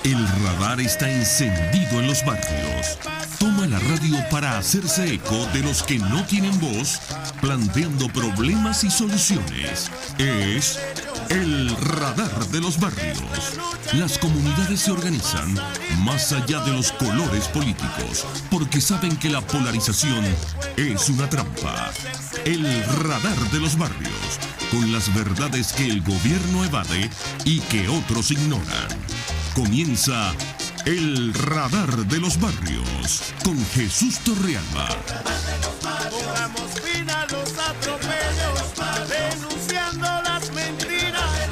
El radar está encendido en los barrios. Toma la radio para hacerse eco de los que no tienen voz, planteando problemas y soluciones. Es el radar de los barrios. Las comunidades se organizan más allá de los colores políticos, porque saben que la polarización es una trampa. El radar de los barrios, con las verdades que el gobierno evade y que otros ignoran. Comienza el radar de los barrios con Jesús Torrealba. Pongamos fin a los atropellos, denunciando las mentiras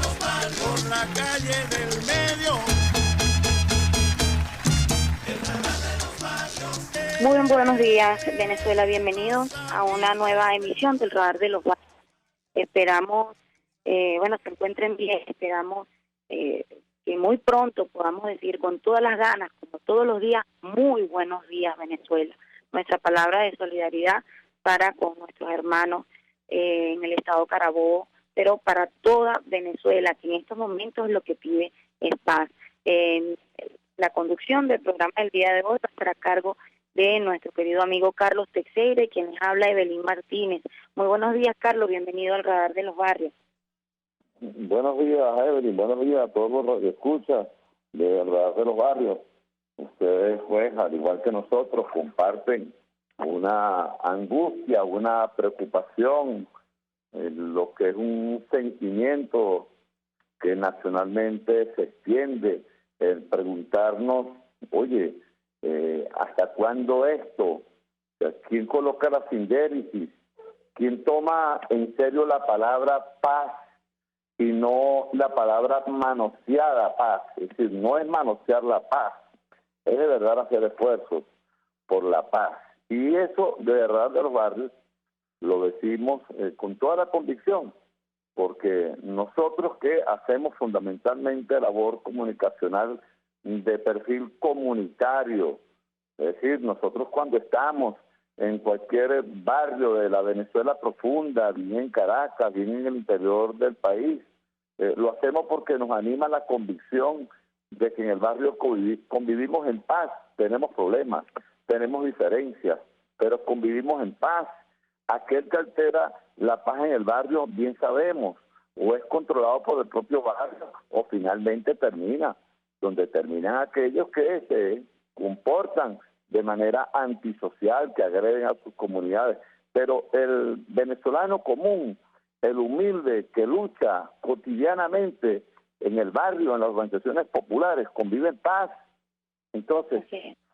por la calle del medio. Muy buenos días, Venezuela. Bienvenidos a una nueva emisión del radar de los barrios. Esperamos, se encuentren bien. Esperamos que muy pronto podamos decir con todas las ganas, como todos los días, muy buenos días, Venezuela. Nuestra palabra de solidaridad para con nuestros hermanos en el estado Carabobo, pero para toda Venezuela, que en estos momentos lo que pide es paz. La conducción del programa del día de hoy va a estar a cargo de nuestro querido amigo Carlos Teixeira, quien les habla Evelyn Martínez. Muy buenos días, Carlos, bienvenido al radar de los barrios. Buenos días, Evelyn, buenos días a todos los que escuchan del radar de los barrios. Ustedes, pues, al igual que nosotros, comparten una angustia, una preocupación, lo que es un sentimiento que nacionalmente se extiende, el preguntarnos, oye, ¿hasta cuándo esto? ¿Quién coloca la sindéresis? ¿Quién toma en serio la palabra paz y no la palabra manoseada paz? Es decir, no es manosear la paz, es de verdad hacer esfuerzos por la paz. Y eso, de verdad, de los barrios, lo decimos con toda la convicción, porque nosotros que hacemos fundamentalmente labor comunicacional de perfil comunitario, es decir, nosotros cuando estamos en cualquier barrio de la Venezuela profunda, bien en Caracas, bien en el interior del país, lo hacemos porque nos anima la convicción de que en el barrio convivimos en paz. Tenemos problemas, tenemos diferencias, pero convivimos en paz. Aquel que altera la paz en el barrio, bien sabemos, o es controlado por el propio barrio, o finalmente termina donde terminan aquellos que se comportan de manera antisocial, que agreden a sus comunidades. Pero el venezolano común, el humilde que lucha cotidianamente en el barrio, en las organizaciones populares, convive en paz. Entonces,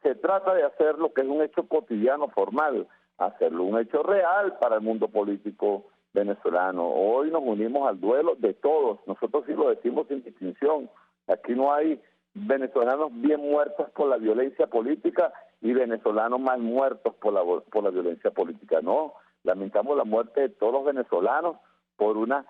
se trata de hacer lo que es un hecho cotidiano formal, hacerlo un hecho real para el mundo político venezolano. Hoy nos unimos al duelo de todos. Nosotros sí lo decimos sin distinción. Aquí no hay venezolanos bien muertos por la violencia política y venezolanos mal muertos por la violencia política. No, lamentamos la muerte de todos los venezolanos por una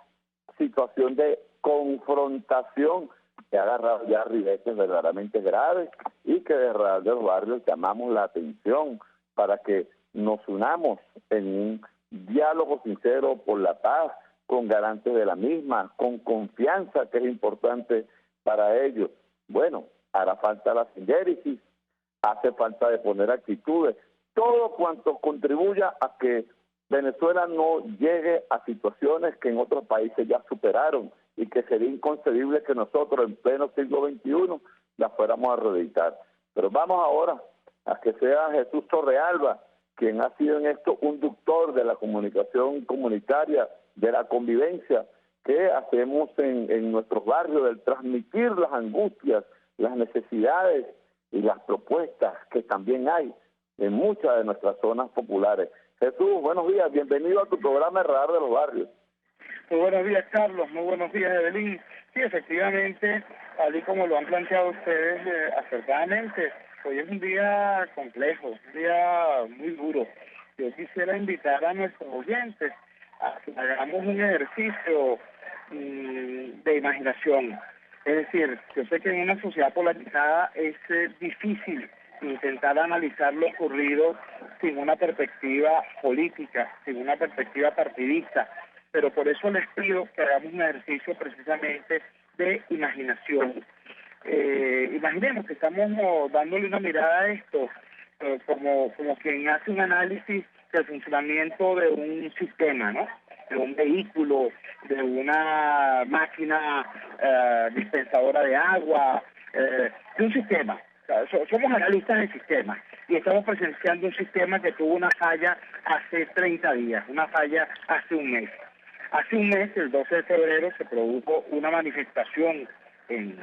situación de confrontación que ha agarrado ya ribetes verdaderamente graves y que de los barrios llamamos la atención para que nos unamos en un diálogo sincero por la paz, con garantes de la misma, con confianza, que es importante para ellos. Bueno, hará falta la sindéresis, hace falta de poner actitudes, todo cuanto contribuya a que Venezuela no llegue a situaciones que en otros países ya superaron y que sería inconcebible que nosotros en pleno siglo XXI las fuéramos a reeditar. Pero vamos ahora a que sea Jesús Torrealba quien ha sido en esto un conductor de la comunicación comunitaria, de la convivencia que hacemos en nuestros barrios, del transmitir las angustias, las necesidades y las propuestas que también hay en muchas de nuestras zonas populares. Jesús, buenos días, bienvenido a tu programa El Radar de los Barrios. Muy buenos días, Carlos, muy buenos días, Evelyn. Sí, efectivamente, tal y como lo han planteado ustedes acertadamente, hoy es un día complejo, un día muy duro. Yo quisiera invitar a nuestros oyentes a que hagamos un ejercicio de imaginación. Es decir, yo sé que en una sociedad polarizada es difícil intentar analizar lo ocurrido sin una perspectiva política, sin una perspectiva partidista, pero por eso les pido que hagamos un ejercicio precisamente de imaginación. imaginemos que estamos dándole una mirada a esto como quien hace un análisis del funcionamiento de un sistema, ¿no? De un vehículo, de una máquina dispensadora de agua, de un sistema. O sea, somos analistas del sistema y estamos presenciando un sistema que tuvo una falla hace 30 días, una falla hace un mes. Hace un mes, el 12 de febrero, se produjo una manifestación en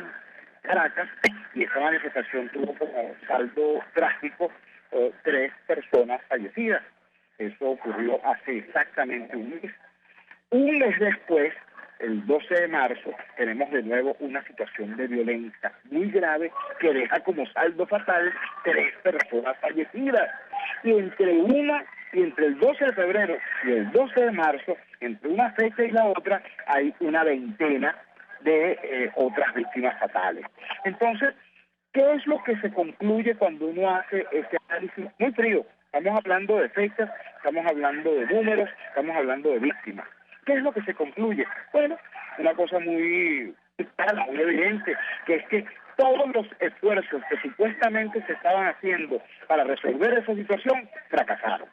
Caracas y esa manifestación tuvo como saldo drástico 3 personas fallecidas. Eso ocurrió hace exactamente un mes. Un mes después, el 12 de marzo, tenemos de nuevo una situación de violencia muy grave que deja como saldo fatal 3 personas fallecidas. Y entre el 12 de febrero y el 12 de marzo, entre una fecha y la otra, hay una veintena de otras víctimas fatales. Entonces, ¿qué es lo que se concluye cuando uno hace este análisis muy frío? Estamos hablando de fechas, estamos hablando de números, estamos hablando de víctimas. ¿Qué es lo que se concluye? Bueno, una cosa muy clara, muy evidente, que es que todos los esfuerzos que supuestamente se estaban haciendo para resolver esa situación fracasaron.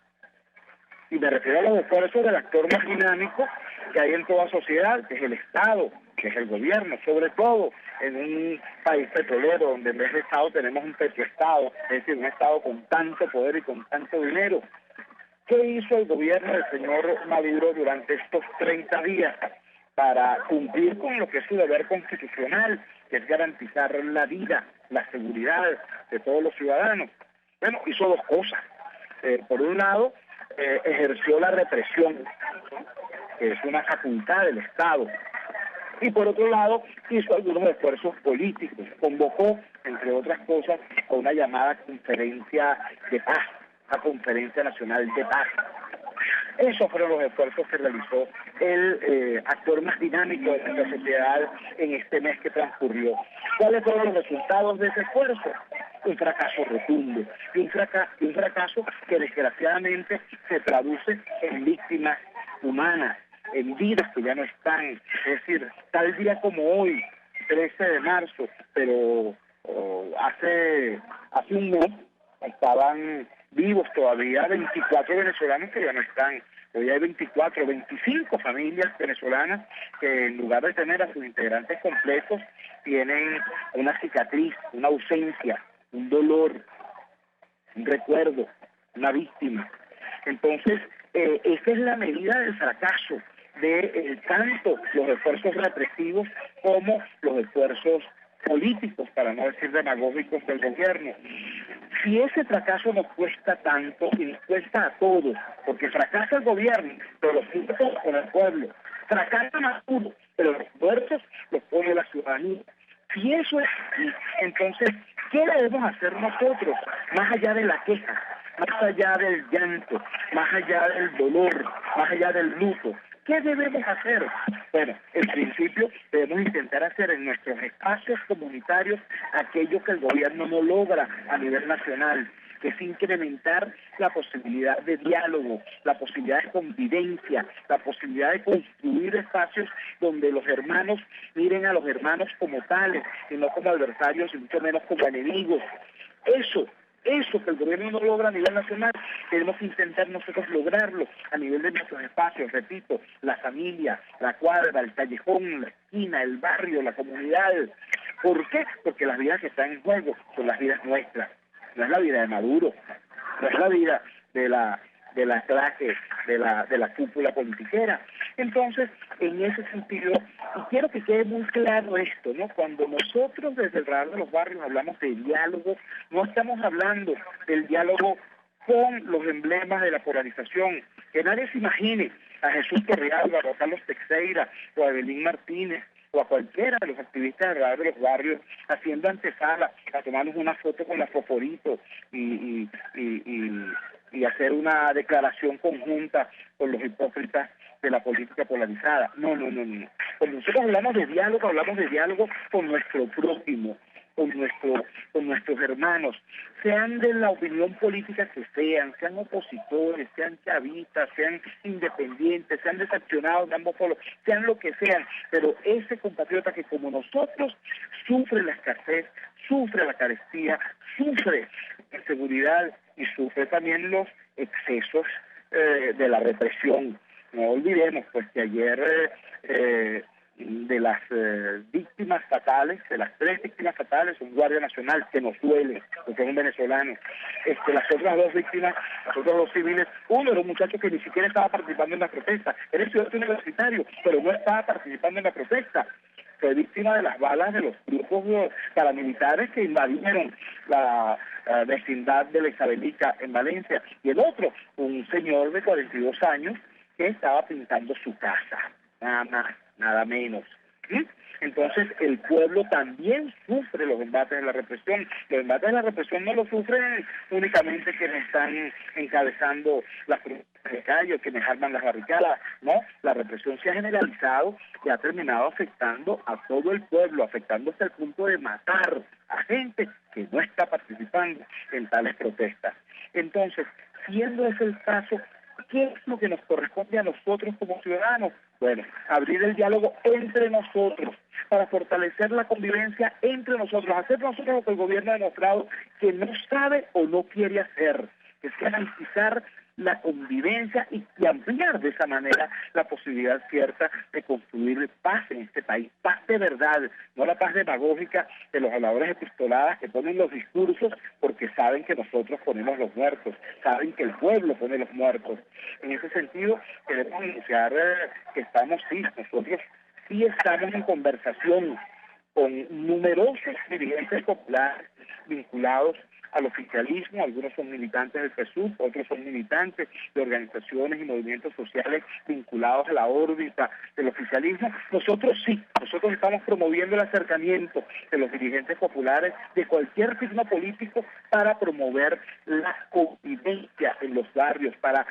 Y me refiero a los esfuerzos del actor más dinámico que hay en toda sociedad, que es el Estado, que es el gobierno, sobre todo en un país petrolero, donde en vez de Estado tenemos un petroestado, es decir, un Estado con tanto poder y con tanto dinero. ¿Qué hizo el gobierno del señor Maduro durante estos 30 días para cumplir con lo que es su deber constitucional, que es garantizar la vida, la seguridad de todos los ciudadanos? Bueno, hizo 2 cosas. Por un lado, ejerció la represión, que es una facultad del Estado. Y por otro lado, hizo algunos esfuerzos políticos. Convocó, entre otras cosas, a una llamada conferencia de paz, la Conferencia Nacional de Paz. Esos fueron los esfuerzos que realizó el actor más dinámico de nuestra sociedad en este mes que transcurrió. ¿Cuáles fueron los resultados de ese esfuerzo? Un fracaso rotundo, y un fracaso que desgraciadamente se traduce en víctimas humanas, en vidas que ya no están. Es decir, tal día como hoy, 13 de marzo, pero hace un mes, estaban vivos todavía 24 venezolanos que ya no están. Hoy hay 25 familias venezolanas que en lugar de tener a sus integrantes completos, tienen una cicatriz, una ausencia, un dolor, un recuerdo, una víctima. Entonces, esa es la medida del fracaso de tanto los esfuerzos represivos como los esfuerzos políticos, para no decir demagógicos, del gobierno. Si ese fracaso nos cuesta tanto y nos cuesta a todos, porque fracasa el gobierno, pero los esfuerzos con el pueblo, fracasa Maduro, pero los esfuerzos los pone la ciudadanía. Si eso es así, entonces, ¿qué debemos hacer nosotros? Más allá de la queja, más allá del llanto, más allá del dolor, más allá del luto. ¿Qué debemos hacer? Bueno, en principio debemos intentar hacer en nuestros espacios comunitarios aquello que el gobierno no logra a nivel nacional, que es incrementar la posibilidad de diálogo, la posibilidad de convivencia, la posibilidad de construir espacios donde los hermanos miren a los hermanos como tales, y no como adversarios y mucho menos como enemigos. Eso que el gobierno no logra a nivel nacional, tenemos que intentar nosotros lograrlo a nivel de nuestros espacios, repito, la familia, la cuadra, el callejón, la esquina, el barrio, la comunidad. ¿Por qué? Porque las vidas que están en juego son las vidas nuestras, no es la vida de Maduro, no es la vida de la clase, de la cúpula politiquera. Entonces, en ese sentido, y quiero que quede muy claro esto, ¿no? Cuando nosotros desde el Radar de los Barrios hablamos de diálogo, no estamos hablando del diálogo con los emblemas de la polarización. Que nadie se imagine a Jesús Torrealba, o a Carlos Teixeira, o a Evelyn Martínez, o a cualquiera de los activistas del Radar de los Barrios haciendo antesala, a tomarnos una foto con la Foforito y hacer una declaración conjunta con los hipócritas de la política polarizada. No. Cuando nosotros hablamos de diálogo con nuestro prójimo, con nuestros hermanos, sean de la opinión política que sean opositores, sean chavistas, sean independientes, sean desaccionados de ambos polos, sean lo que sean, pero ese compatriota que como nosotros sufre la escasez, sufre la carestía, sufre la inseguridad y sufre también los excesos de la represión. No olvidemos pues que ayer de las víctimas fatales, de las 3 víctimas fatales, un guardia nacional que nos duele, porque es un venezolano. Las otras 2 víctimas, los otros 2 civiles, uno era un muchacho que ni siquiera estaba participando en la protesta, era estudiante universitario, pero no estaba participando en la protesta. Fue víctima de las balas de los grupos paramilitares que invadieron la vecindad de la Isabelica en Valencia. Y el otro, un señor de 42 años que estaba pintando su casa, nada más, nada menos. ¿Sí? Entonces el pueblo también sufre los embates de la represión. Los embates de la represión no los sufren únicamente quienes están encabezando las protestas de calle, quienes arman las barricadas, no, la represión se ha generalizado y ha terminado afectando a todo el pueblo, afectando hasta el punto de matar a gente que no está participando en tales protestas. Entonces, siendo ese el caso, ¿qué es lo que nos corresponde a nosotros como ciudadanos? Bueno, abrir el diálogo entre nosotros para fortalecer la convivencia entre nosotros, hacer nosotros lo que el gobierno ha demostrado que no sabe o no quiere hacer, que es garantizar la convivencia y ampliar de esa manera la posibilidad cierta de construir paz en este país, paz de verdad, no la paz demagógica de los habladores epistoladas que ponen los discursos porque saben que nosotros ponemos los muertos, saben que el pueblo pone los muertos. En ese sentido, queremos anunciar que nosotros sí estamos en conversación con numerosos dirigentes populares vinculados al oficialismo, algunos son militantes del PSUV, otros son militantes de organizaciones y movimientos sociales vinculados a la órbita del oficialismo. Nosotros estamos promoviendo el acercamiento de los dirigentes populares de cualquier signo político para promover la convivencia en los barrios, para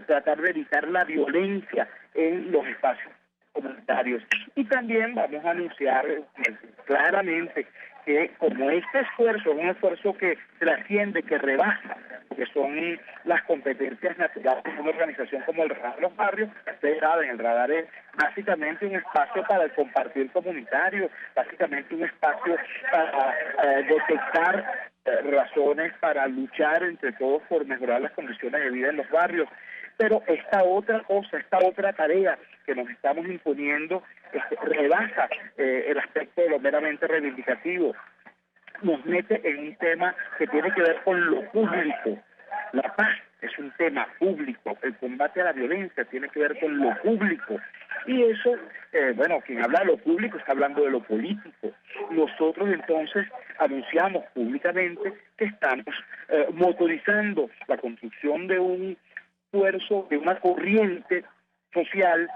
tratar de evitar la violencia en los espacios comunitarios. Y también vamos a anunciar claramente que como este esfuerzo es un esfuerzo que trasciende, que rebasa, que son las competencias naturales de una organización como el Radar de los Barrios, ustedes saben, el Radar es básicamente un espacio para el compartir comunitario, básicamente un espacio para detectar razones para luchar entre todos por mejorar las condiciones de vida en los barrios. Pero esta otra cosa, esta otra tarea que nos estamos imponiendo rebasa el aspecto de lo meramente reivindicativo, nos mete en un tema que tiene que ver con lo público. La paz es un tema público, el combate a la violencia tiene que ver con lo público. Y eso, quien habla de lo público está hablando de lo político. Nosotros entonces anunciamos públicamente que estamos motorizando la construcción de un esfuerzo, de una corriente social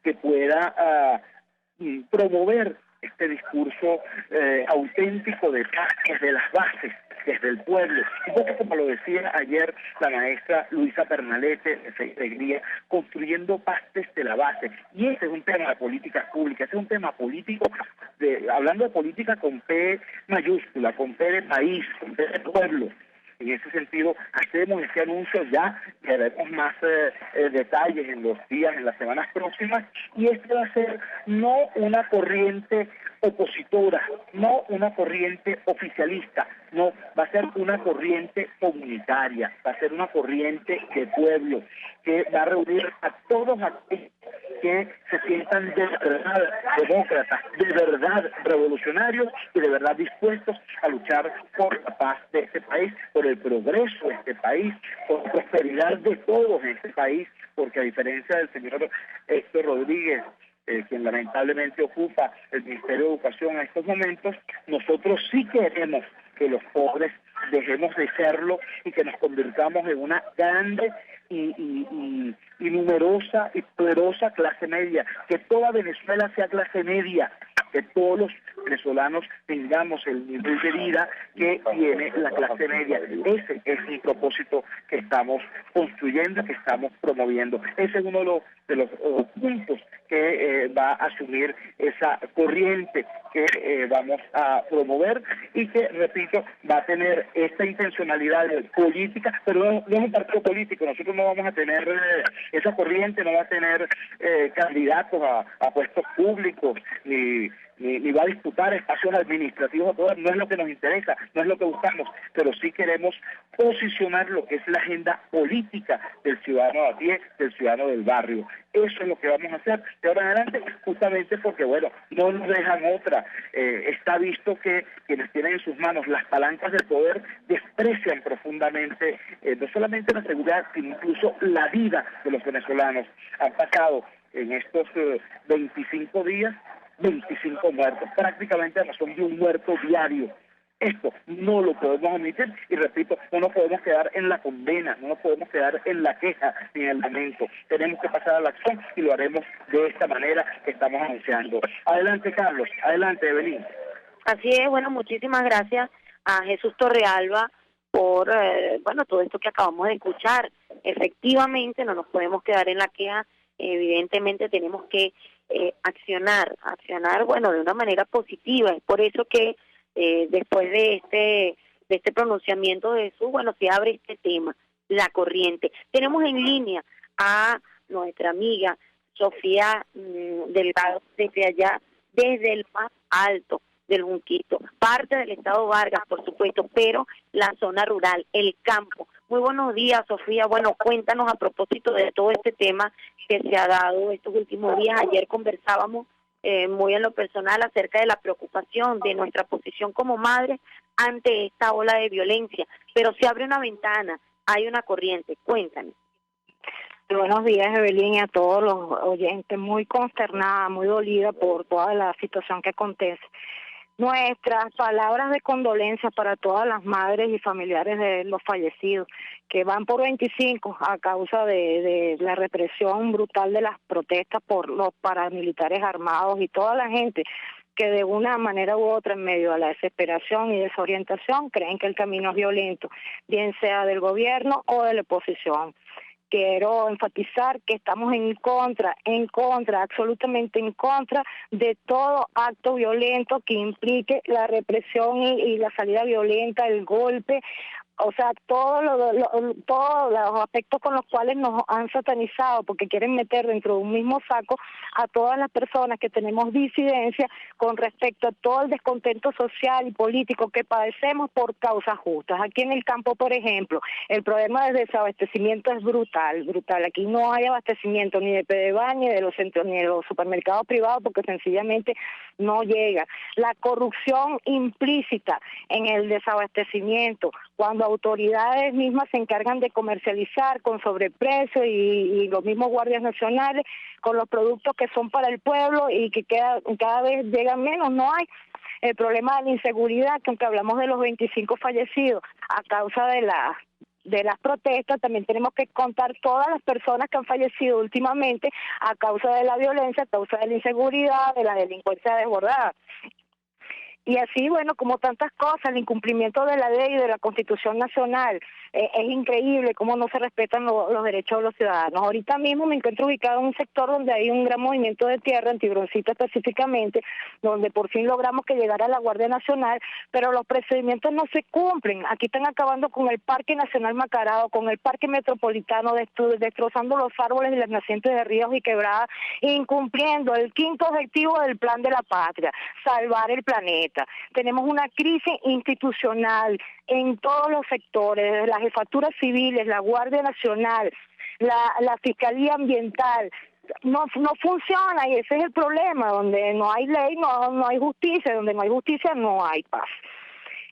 que pueda promover este discurso auténtico de paz desde las bases, desde el pueblo. Un poco como lo decía ayer la maestra Luisa Pernalete de Alegría, construyendo paz desde la base. Y ese es un tema de políticas públicas, ese es un tema político, hablando de política con P mayúscula, con P de país, con P de pueblo. En ese sentido, hacemos este anuncio, ya veremos más detalles en los días, en las semanas próximas, y este va a ser no una corriente opositora, no una corriente oficialista, no, va a ser una corriente comunitaria, va a ser una corriente de pueblo, que va a reunir a todos aquellos que se sientan de verdad demócratas, de verdad revolucionarios y de verdad dispuestos a luchar por la paz de este país, por el progreso de este país, por la prosperidad de todos en este país, porque a diferencia del señor Héctor Rodríguez, quien lamentablemente ocupa el Ministerio de Educación en estos momentos, nosotros sí queremos que los pobres dejemos de serlo y que nos convirtamos en una grande y numerosa y poderosa clase media, que toda Venezuela sea clase media, que todos los venezolanos tengamos el nivel de vida que tiene la clase media. Ese es el propósito que estamos construyendo, que estamos promoviendo. Ese es uno de los puntos que va a asumir esa corriente que vamos a promover y que, repito, va a tener esta intencionalidad política, pero no es un partido político. Nosotros no vamos a tener esa corriente, no va a tener candidatos a puestos públicos, ni va a disputar espacios administrativos de poder. No es lo que nos interesa, no es lo que buscamos, pero sí queremos posicionar lo que es la agenda política del ciudadano a pie, del ciudadano del barrio. Eso es lo que vamos a hacer de ahora en adelante, justamente porque, bueno, no nos dejan otra. Está visto que quienes tienen en sus manos las palancas del poder desprecian profundamente no solamente la seguridad, sino incluso la vida de los venezolanos. Han pasado en estos 25 días 25 muertos, prácticamente a razón de un muerto diario. Esto no lo podemos omitir y, repito, no nos podemos quedar en la condena, no nos podemos quedar en la queja ni en el lamento. Tenemos que pasar a la acción y lo haremos de esta manera que estamos anunciando. Adelante, Carlos. Adelante, Evelyn. Así es, bueno, muchísimas gracias a Jesús Torrealba por todo esto que acabamos de escuchar. Efectivamente, no nos podemos quedar en la queja, evidentemente tenemos que accionar, de una manera positiva. Es por eso que después de este pronunciamiento de Jesús, se abre este tema, la corriente. Tenemos en línea a nuestra amiga Sofía Delgado, desde allá, desde el más alto del Junquito, parte del estado Vargas, por supuesto, pero la zona rural, el campo. Muy buenos días, Sofía. Bueno, cuéntanos a propósito de todo este tema que se ha dado estos últimos días. Ayer conversábamos muy en lo personal acerca de la preocupación de nuestra posición como madre ante esta ola de violencia, pero se abre una ventana, hay una corriente. Cuéntanos. Buenos días, Evelyn, y a todos los oyentes. Muy consternada, muy dolida por toda la situación que acontece. Nuestras palabras de condolencia para todas las madres y familiares de los fallecidos, que van por 25 a causa de la represión brutal de las protestas por los paramilitares armados y toda la gente que de una manera u otra, en medio de la desesperación y desorientación, creen que el camino es violento, bien sea del gobierno o de la oposición. Quiero enfatizar que estamos en contra, absolutamente en contra de todo acto violento que implique la represión y la salida violenta, el golpe, o sea, todos los aspectos con los cuales nos han satanizado, porque quieren meter dentro de un mismo saco a todas las personas que tenemos disidencia con respecto a todo el descontento social y político que padecemos por causas justas. Aquí en el campo, por ejemplo, el problema del desabastecimiento es brutal. Aquí no hay abastecimiento ni de Pedeval, ni de los centros, ni de los supermercados privados, porque sencillamente no llega. La corrupción implícita en el desabastecimiento, cuando autoridades mismas se encargan de comercializar con sobreprecio y los mismos guardias nacionales con los productos que son para el pueblo y que cada vez llegan menos, no hay. El problema de la inseguridad, que aunque hablamos de los 25 fallecidos a causa de las protestas, también tenemos que contar todas las personas que han fallecido últimamente a causa de la violencia, a causa de la inseguridad, de la delincuencia desbordada. Y así, como tantas cosas, el incumplimiento de la ley y de la Constitución Nacional, es increíble cómo no se respetan los derechos de los ciudadanos. Ahorita mismo me encuentro ubicado en un sector donde hay un gran movimiento de tierra, en Tigroncito específicamente, donde por fin logramos que llegara la Guardia Nacional, pero los procedimientos no se cumplen. Aquí están acabando con el Parque Nacional Macarao, con el Parque Metropolitano, destrozando los árboles y las nacientes de ríos y quebradas, incumpliendo el quinto objetivo del Plan de la Patria, salvar el planeta. Tenemos una crisis institucional en todos los sectores, las jefaturas civiles, la Guardia Nacional, la Fiscalía Ambiental. No funciona, y ese es el problema. Donde no hay ley, no hay justicia. Donde no hay justicia, no hay paz.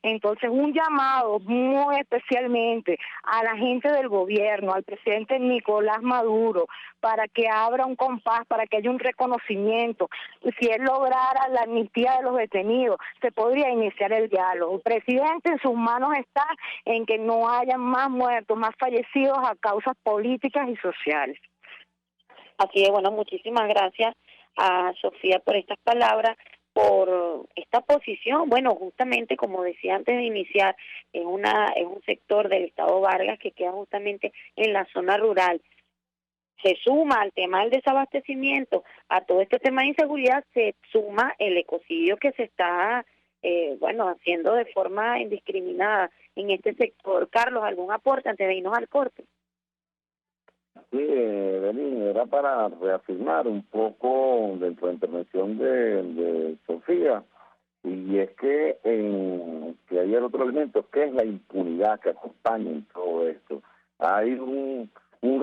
Entonces, un llamado muy especialmente a la gente del gobierno, al presidente Nicolás Maduro, para que abra un compás, para que haya un reconocimiento. Si él lograra la amnistía de los detenidos, se podría iniciar el diálogo. El presidente, en sus manos está en que no haya más muertos, más fallecidos a causas políticas y sociales. Así es, muchísimas gracias a Sofía por estas palabras, por esta posición. Justamente como decía antes de iniciar, es un sector del estado Vargas que queda justamente en la zona rural. se suma al tema del desabastecimiento, a todo este tema de inseguridad, se suma el ecocidio que se está, haciendo de forma indiscriminada en este sector. Carlos, ¿algún aporte antes de irnos al corte? Sí, Belín, era para reafirmar un poco dentro de la intervención de Sofía, y es que hay el otro elemento, que es la impunidad que acompaña en todo esto. Hay un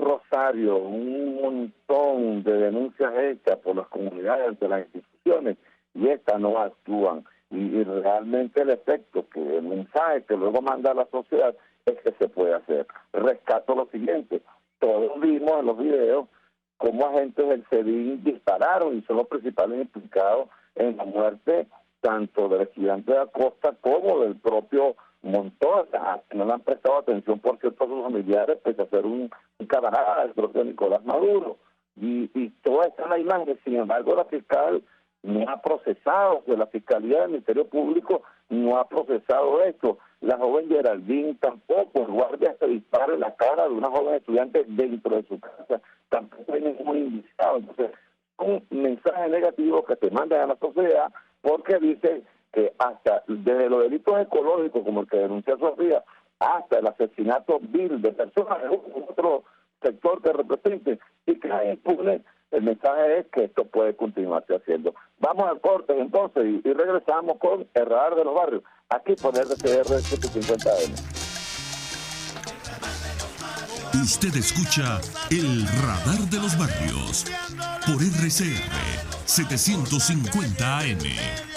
rosario, un montón de denuncias hechas por las comunidades de las instituciones, y estas no actúan. Y realmente el efecto, el mensaje que luego manda a la sociedad es que se puede hacer. Rescato lo siguiente: todos vimos en los videos cómo agentes del SEBIN dispararon y son los principales implicados en la muerte tanto del estudiante de Acosta como del propio Montoya, que no le han prestado atención, por cierto, a sus familiares, pese a ser un camarada del propio Nicolás Maduro. Y toda esta es la imagen. Sin embargo, la fiscal no ha procesado, la Fiscalía del Ministerio Público no ha procesado esto. La joven Geraldine tampoco. El guardia se dispara en la cara de una joven estudiante dentro de su casa, tampoco hay ningún indiciado. Entonces, un mensaje negativo que te mandan a la sociedad, porque dice que hasta desde los delitos ecológicos, como el que denunció Sofía, hasta el asesinato vil de personas de otro sector que represente y que hay impune, el mensaje es que esto puede continuarse haciendo. Vamos al corte entonces y regresamos con el Radar de los Barrios, aquí por RCR 750M. Usted escucha el Radar de los Barrios por RCR 750 AM.